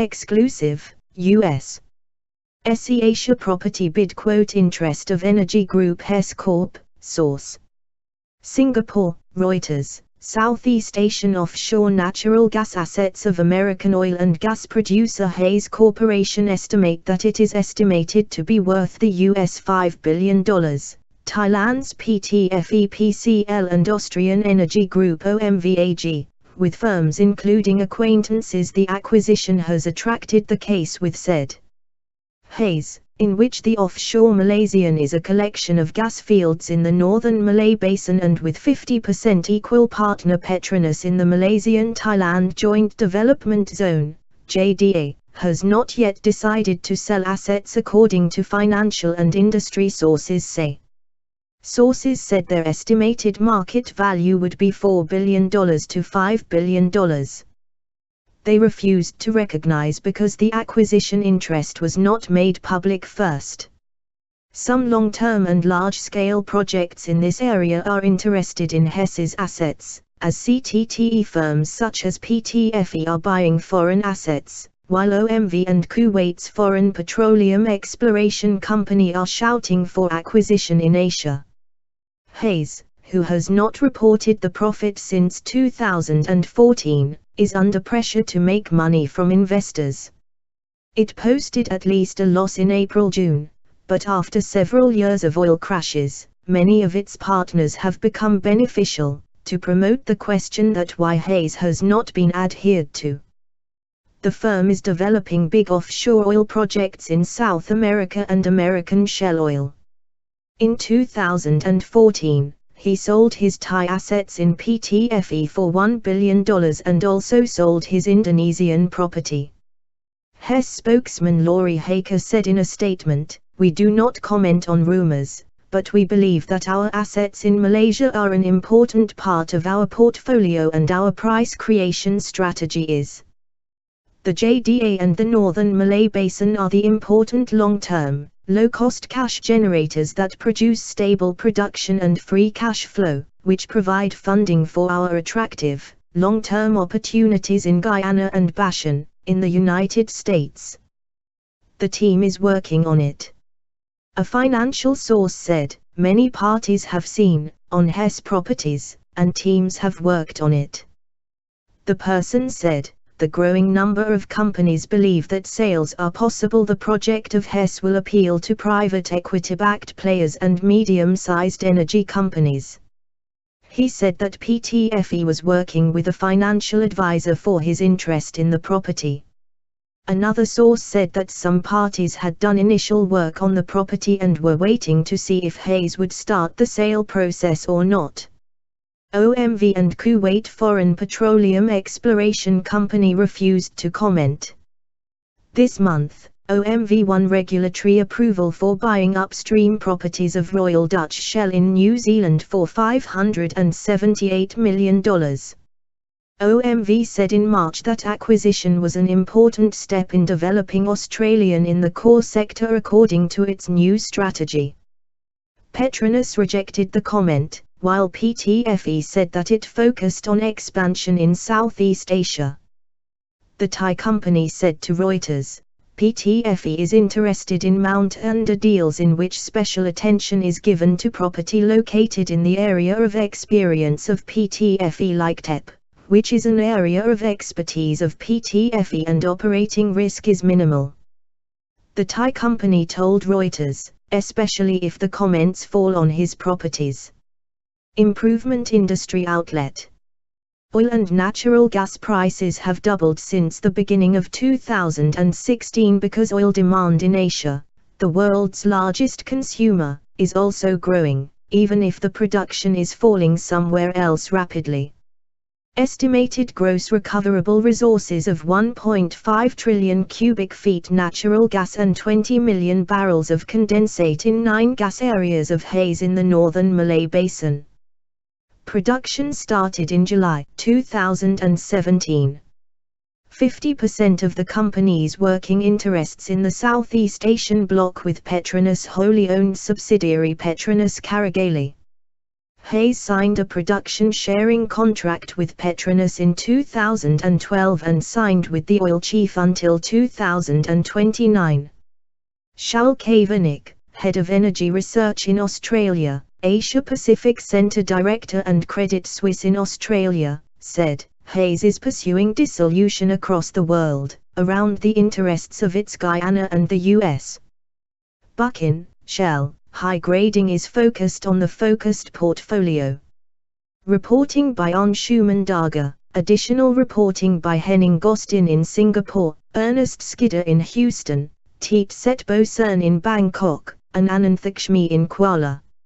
Exclusive, U.S. SE Asia property bid quote interest of Energy Group Hess Corp, source. Singapore, Reuters. Southeast Asian offshore natural gas assets of American oil and gas producer Hess Corporation estimate that it is estimated to be worth the US $5 billion. Thailand's PTFEPCL and Austrian Energy Group OMVAG, with firms including acquaintances the acquisition has attracted the case with said Hess, in which the offshore Malaysian is a collection of gas fields in the northern Malay Basin and with 50% equal partner Petronas in the Malaysian-Thailand Joint Development Zone, JDA, has not yet decided to sell assets according to financial and industry sources say. Sources said their estimated market value would be $4 billion to $5 billion. They refused to recognize because the acquisition interest was not made public first. Some long-term and large-scale projects in this area are interested in Hess's assets, as CTTE firms such as PTFE are buying foreign assets, while OMV and Kuwait's Foreign Petroleum Exploration Company are shouting for acquisition in Asia. Hess, who has not reported the profit since 2014, is under pressure to make money from investors. It posted at least a loss in April-June, but after several years of oil crashes, many of its partners have become beneficial, to promote the question that why Hess has not been adhered to. The firm is developing big offshore oil projects in South America and American shale oil. In 2014, he sold his Thai assets in PTFE for $1 billion and also sold his Indonesian property. Hess spokesman Laurie Haker said in a statement, "We do not comment on rumors, but we believe that our assets in Malaysia are an important part of our portfolio and our price creation strategy is." The JDA and the Northern Malay Basin are the important long-term, low-cost cash generators that produce stable production and free cash flow, which provide funding for our attractive, long-term opportunities in Guyana and Bashan, in the United States. The team is working on it. A financial source said, "Many parties have seen, on Hess properties, and teams have worked on it." The person said, "The growing number of companies believe that sales are possible. The project of Hess will appeal to private equity-backed players and medium-sized energy companies." He said that PTFE was working with a financial advisor for his interest in the property. Another source said that some parties had done initial work on the property and were waiting to see if Hess would start the sale process or not. OMV and Kuwait Foreign Petroleum Exploration Company refused to comment. This month, OMV won regulatory approval for buying upstream properties of Royal Dutch Shell in New Zealand for $578 million. OMV said in March that acquisition was an important step in developing Australian in the core sector according to its new strategy. Petronas rejected the comment, while PTFE said that it focused on expansion in Southeast Asia. The Thai company said to Reuters, "PTFE is interested in Mount Under deals in which special attention is given to property located in the area of experience of PTFE like TEP, which is an area of expertise of PTFE and operating risk is minimal." The Thai company told Reuters, especially if the comments fall on his properties. Improvement industry outlet. Oil and natural gas prices have doubled since the beginning of 2016 because oil demand in Asia, the world's largest consumer, is also growing, even if the production is falling somewhere else rapidly. Estimated gross recoverable resources of 1.5 trillion cubic feet natural gas and 20 million barrels of condensate in 9 gas areas of Hess in the northern Malay Basin. Production started in July 2017. 50% of the company's working interests in the Southeast Asian bloc with Petronas wholly owned subsidiary Petronas Caragali. Hayes signed a production sharing contract with Petronas in 2012 and signed with the oil chief until 2029. Shaul Kavanagh, head of energy research in Australia, Asia Pacific Centre Director and Credit Suisse in Australia, said, Hayes is pursuing dissolution across the world, around the interests of its Guyana and the US. Buchan, Shell, high grading is focused on the focused portfolio. Reporting by Anshuman Daga, additional reporting by Henning Gostin in Singapore, Ernest Skidder in Houston, Teet Set Bosen in Bangkok, and Ananth Lakshmi in Kuala